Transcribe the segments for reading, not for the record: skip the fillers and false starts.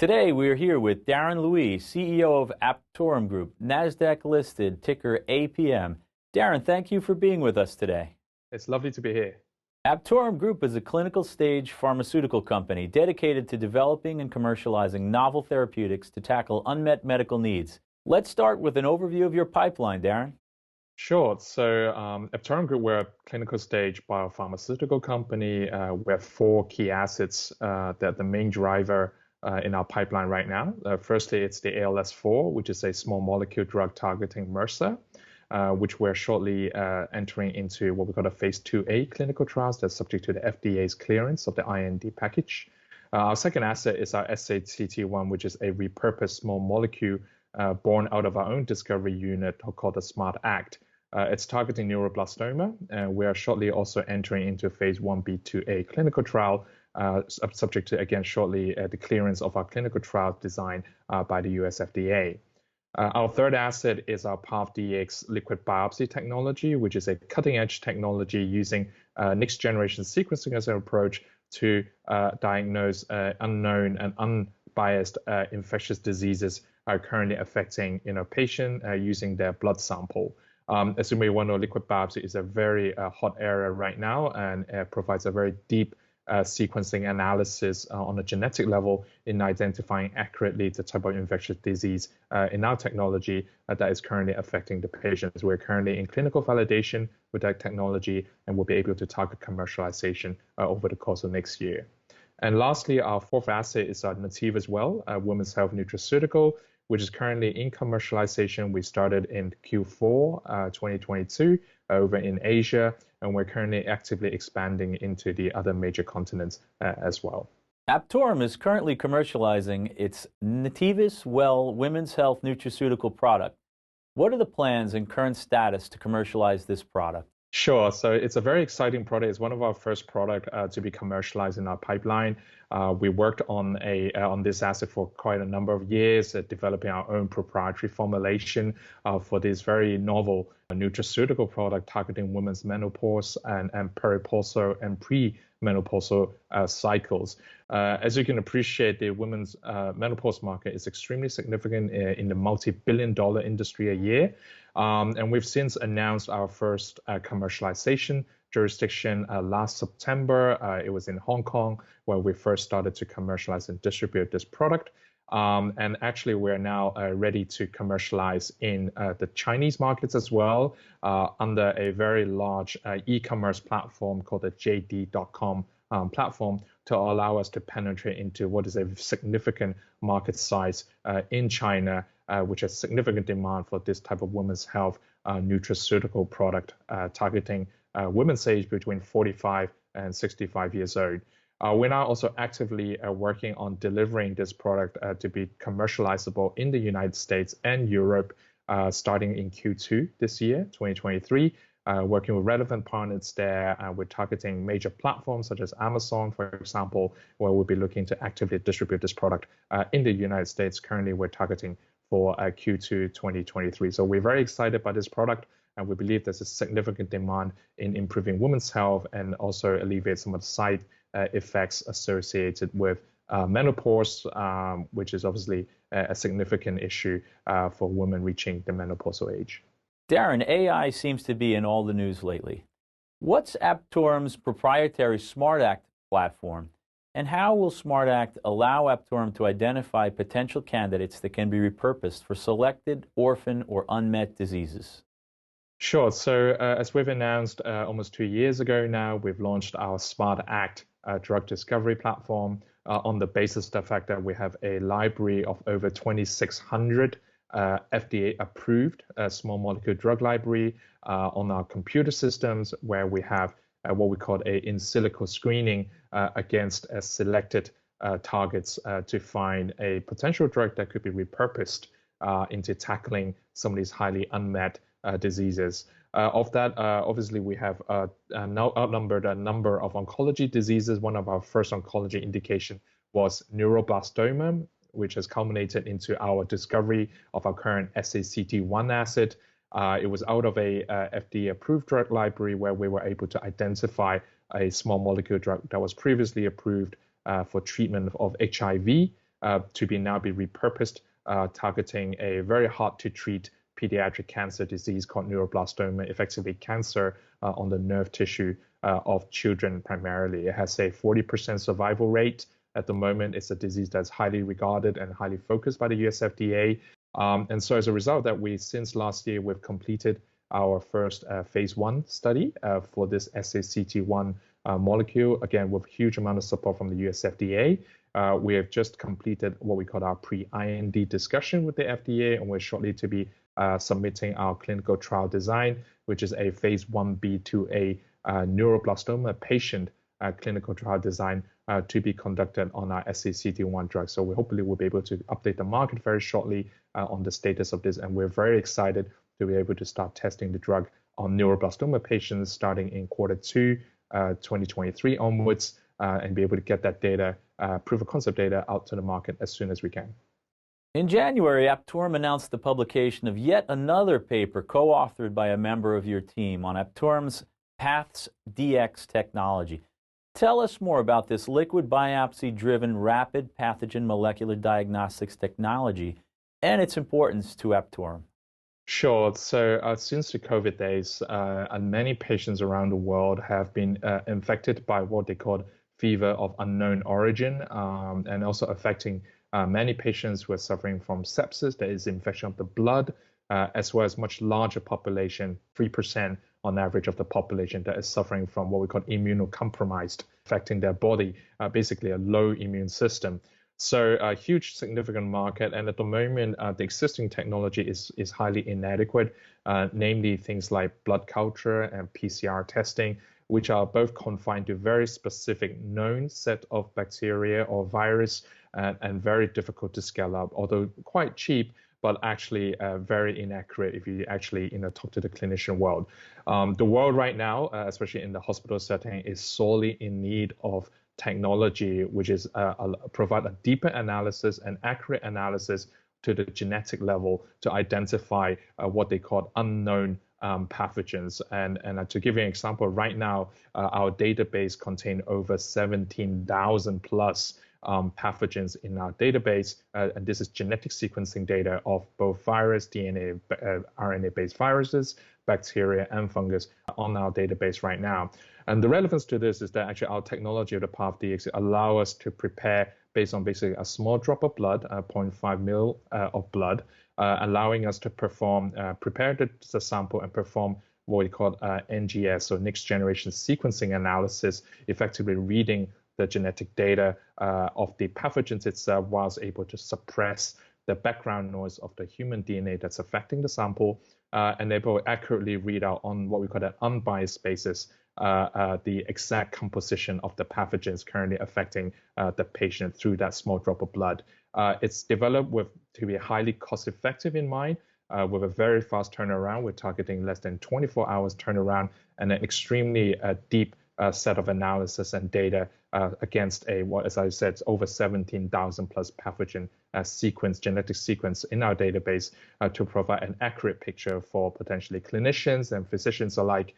Today, we're here with Darren Louis, CEO of Aptorum Group, NASDAQ listed, ticker APM. Darren, thank you for being with us today. It's lovely to be here. Aptorum Group is a clinical stage pharmaceutical company dedicated to developing and commercializing novel therapeutics to tackle unmet medical needs. Let's start with an overview of your pipeline, Darren. Sure. So Aptorum Group, we're a clinical stage biopharmaceutical company. We have four key assets that the main driver in our pipeline right now. Firstly, it's the ALS-4, which is a small molecule drug targeting MRSA, which we're shortly entering into what we call a phase 2A clinical trials that's subject to the FDA's clearance of the IND package. Our second asset is our SACT-1, which is a repurposed small molecule born out of our own discovery unit called the SMART-ACT. It's targeting neuroblastoma, and we are shortly also entering into phase 1b/2a clinical trial, subject to, again, shortly the clearance of our clinical trial design by the US FDA. Our third asset is our PathDX liquid biopsy technology, which is a cutting-edge technology using next-generation sequencing as an approach to diagnose unknown and unbiased infectious diseases currently affecting patient using their blood sample. As you may well know, liquid biopsy is a very hot area right now and provides a very deep sequencing analysis on a genetic level in identifying accurately the type of infectious disease in our technology that is currently affecting the patients. We're currently in clinical validation with that technology, and we'll be able to target commercialization over the course of next year. And lastly, our fourth asset is our Native as well, a women's health nutraceutical, which is currently in commercialization. We started in Q4 2022 over in Asia, and we're currently actively expanding into the other major continents as well. Aptorum is currently commercializing its Nativus Well women's health nutraceutical product. What are the plans and current status to commercialize this product? Sure. So it's a very exciting product. It's one of our first product to be commercialized in our pipeline. We worked on this asset for quite a number of years, developing our own proprietary formulation for this very novel nutraceutical product targeting women's menopause and peripausal and premenopausal cycles. As you can appreciate, the women's menopause market is extremely significant in the multi-billion-dollar industry a year. And we've since announced our first commercialization jurisdiction last September. It was in Hong Kong, where we first started to commercialize and distribute this product. And actually, we're now ready to commercialize in the Chinese markets as well under a very large e-commerce platform called the JD.com platform to allow us to penetrate into what is a significant market size in China, which has significant demand for this type of women's health nutraceutical product targeting women's age between 45 and 65 years old. We're now also actively working on delivering this product to be commercializable in the United States and Europe starting in Q2 this year, 2023. Working with relevant partners there. We're targeting major platforms such as Amazon, for example, where we'll be looking to actively distribute this product in the United States. Currently, we're targeting for Q2 2023. So we're very excited by this product, and we believe there's a significant demand in improving women's health and also alleviate some of the side effects associated with menopause, which is obviously a significant issue for women reaching the menopausal age. Darren, AI seems to be in all the news lately. What's Aptorum's proprietary SMART-ACT platform, and how will SMART-ACT allow Aptorum to identify potential candidates that can be repurposed for selected orphan or unmet diseases? Sure. So as we've announced almost 2 years ago now, we've launched our SMART-ACT drug discovery platform on the basis of the fact that we have a library of over 2,600 FDA-approved small molecule drug library on our computer systems, where we have what we call a in silico screening against selected targets to find a potential drug that could be repurposed into tackling some of these highly unmet diseases. Of that, obviously, we have now outnumbered a number of oncology diseases. One of our first oncology indication was neuroblastoma, which has culminated into our discovery of our current SACT-1 asset. It was out of a FDA-approved drug library where we were able to identify a small molecule drug that was previously approved for treatment of HIV to now be repurposed, targeting a very hard to treat pediatric cancer disease called neuroblastoma, effectively cancer on the nerve tissue of children primarily. It has a 40% survival rate. At the moment, it's a disease that's highly regarded and highly focused by the US FDA. And so as a result that since last year, we've completed our first phase 1 study for this SACT-1 molecule, again, with huge amount of support from the US FDA. We have just completed what we call our pre-IND discussion with the FDA, and we're shortly to be submitting our clinical trial design, which is a phase 1b/2a neuroblastoma patient clinical trial design to be conducted on our SACT-1 drug. So we hopefully will be able to update the market very shortly on the status of this, and we're very excited to be able to start testing the drug on neuroblastoma patients starting in Q2 2023 onwards, and be able to get that data, proof of concept data, out to the market as soon as we can. In January, Aptorum announced the publication of yet another paper co-authored by a member of your team on Aptorum's PATHS DX technology. Tell us more about this liquid biopsy-driven rapid pathogen molecular diagnostics technology and its importance to Aptorum. Sure. So since the COVID days, many patients around the world have been infected by what they call fever of unknown origin, and also affecting many patients who are suffering from sepsis, that is infection of the blood, as well as much larger population, 3% on average of the population that is suffering from what we call immunocompromised, affecting their body, basically a low immune system. So a huge significant market, and at the moment, the existing technology is highly inadequate, namely things like blood culture and PCR testing, which are both confined to very specific known set of bacteria or virus, and very difficult to scale up, although quite cheap, but actually very inaccurate if you actually talk to the clinician world. The world right now, especially in the hospital setting, is sorely in need of technology, which is provide a deeper analysis and accurate analysis to the genetic level to identify what they call unknown pathogens. And to give you an example, right now, our database contains over 17,000 plus pathogens in our database, and this is genetic sequencing data of both virus, DNA, RNA-based viruses, bacteria, and fungus on our database right now. And the relevance to this is that actually our technology of the PathDX allow us to prepare based on basically a small drop of blood, 0.5 ml of blood, allowing us to prepare the sample and perform what we call NGS, so next generation sequencing analysis, effectively reading the genetic data of the pathogens itself, whilst able to suppress the background noise of the human DNA that's affecting the sample, and able to accurately read out on what we call an unbiased basis the exact composition of the pathogens currently affecting the patient through that small drop of blood. It's developed to be highly cost-effective in mind, with a very fast turnaround. We're targeting less than 24 hours turnaround and an extremely deep set of analysis and data against as I said, over 17,000 plus pathogen genetic sequence in our database to provide an accurate picture for potentially clinicians and physicians alike,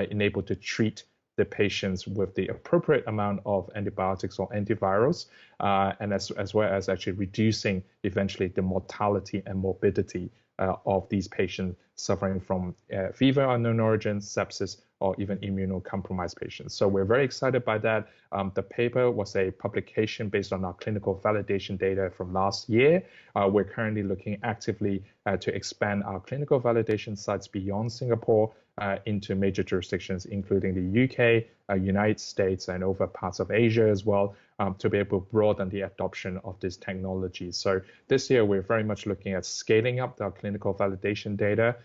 enabled to treat the patients with the appropriate amount of antibiotics or antivirals, and as well as actually reducing eventually the mortality and morbidity of these patients suffering from fever unknown origin, sepsis, or even immunocompromised patients. So we're very excited by that. The paper was a publication based on our clinical validation data from last year. We're currently looking actively to expand our clinical validation sites beyond Singapore into major jurisdictions, including the UK, United States, and over parts of Asia as well, to be able to broaden the adoption of this technology. So this year, we're very much looking at scaling up our clinical validation data,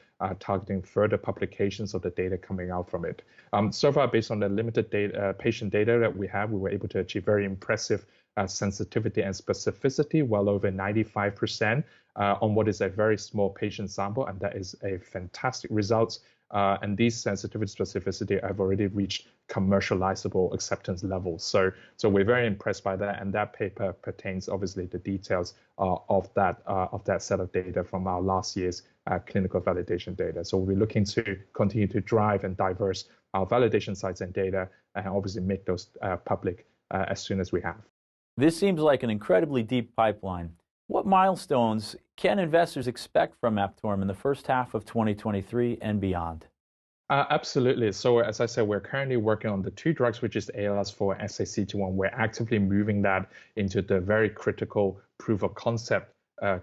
targeting further publications of the data coming out from it. So far, based on the limited patient data that we have, we were able to achieve very impressive sensitivity and specificity, well over 95% on what is a very small patient sample, and that is a fantastic result. And these sensitivity specificity have already reached commercializable acceptance levels. So we're very impressed by that, and that paper pertains obviously the details of that set of data from our last year's clinical validation data. So we'll be looking to continue to drive and diverse our validation sites and data, and obviously make those public as soon as we have. This seems like an incredibly deep pipeline. What milestones can investors expect from Aptorum in the first half of 2023 and beyond? Absolutely. So as I said, we're currently working on the two drugs, which is ALS-4 and SACT-1. We're actively moving that into the very critical proof of concept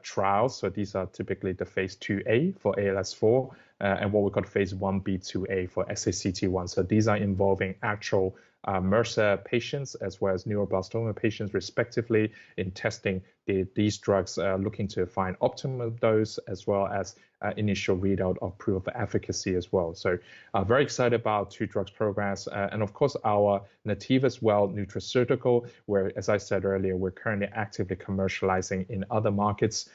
trials. So these are typically the phase 2A for ALS-4 and what we call phase 1B/2A for SACT-1. So these are involving actual MRSA patients as well as neuroblastoma patients, respectively, in testing these drugs, looking to find optimal dose as well as initial readout of proof of efficacy as well. So very excited about two drugs progress. And of course, our Native as well, nutraceutical, where, as I said earlier, we're currently actively commercializing in other markets,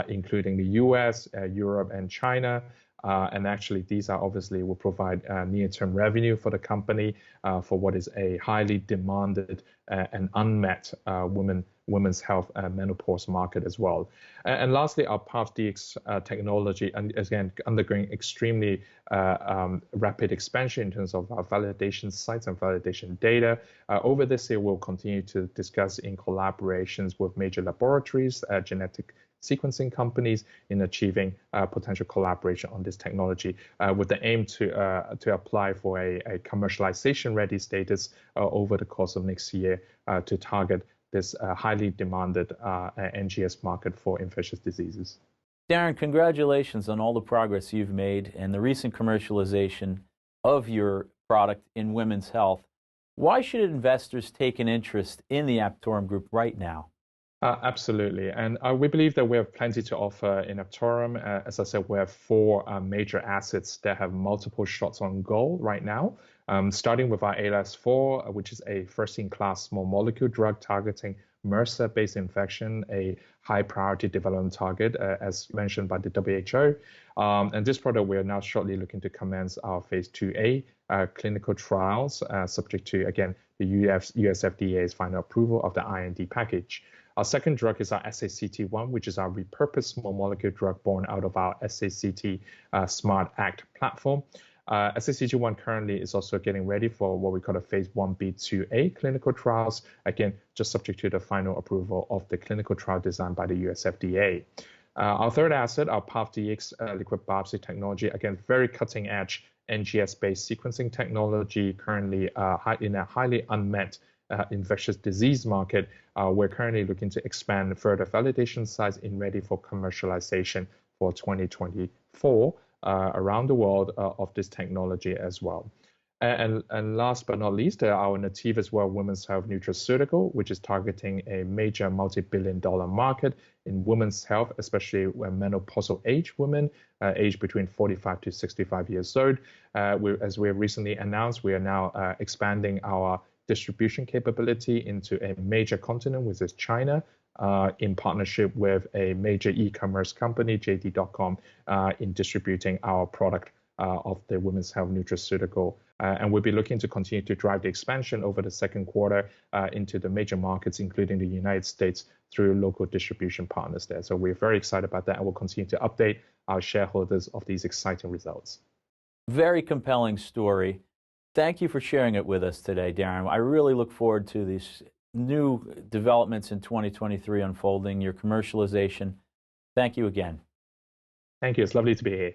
including the US, Europe, and China. And actually, these are obviously will provide near-term revenue for the company for what is a highly demanded and unmet women's health menopause market as well. And lastly, our PathDX technology, and again, undergoing extremely rapid expansion in terms of our validation sites and validation data. Over this year, we'll continue to discuss in collaborations with major laboratories, genetic sequencing companies in achieving potential collaboration on this technology with the aim to apply for a commercialization ready status over the course of next year to target this highly demanded NGS market for infectious diseases. Darren, congratulations on all the progress you've made and the recent commercialization of your product in women's health. Why should investors take an interest in the Aptorum Group right now? Absolutely. And we believe that we have plenty to offer in Aptorum. As I said, we have four major assets that have multiple shots on goal right now, starting with our ALS-4, which is a first-in-class small molecule drug targeting MRSA-based infection, a high priority development target, as mentioned by the WHO. And this product, we are now shortly looking to commence our phase 2A clinical trials, subject to, again, the US FDA's final approval of the IND package. Our second drug is our SACT-1, which is our repurposed small molecule drug born out of our SACT Smart Act platform. SACT-1 currently is also getting ready for what we call a phase 1B/2A clinical trials, again, just subject to the final approval of the clinical trial design by the US FDA. Our third asset, our PathDX liquid biopsy technology, again, very cutting edge NGS-based sequencing technology, currently in a highly unmet infectious disease market. We're currently looking to expand further validation sites in ready for commercialization for 2024 around the world of this technology as well. And last but not least, our Native as well women's health nutraceutical, which is targeting a major multi-billion-dollar market in women's health, especially when menopausal age women, aged between 45 to 65 years old. As we have recently announced, we are now expanding our distribution capability into a major continent, which is China, in partnership with a major e-commerce company, JD.com, in distributing our product of the women's health nutraceutical. And we'll be looking to continue to drive the expansion over the second quarter into the major markets, including the United States, through local distribution partners there. So we're very excited about that, and we'll continue to update our shareholders of these exciting results. Very compelling story. Thank you for sharing it with us today, Darren. I really look forward to these new developments in 2023 unfolding, your commercialization. Thank you again. Thank you. It's lovely to be here.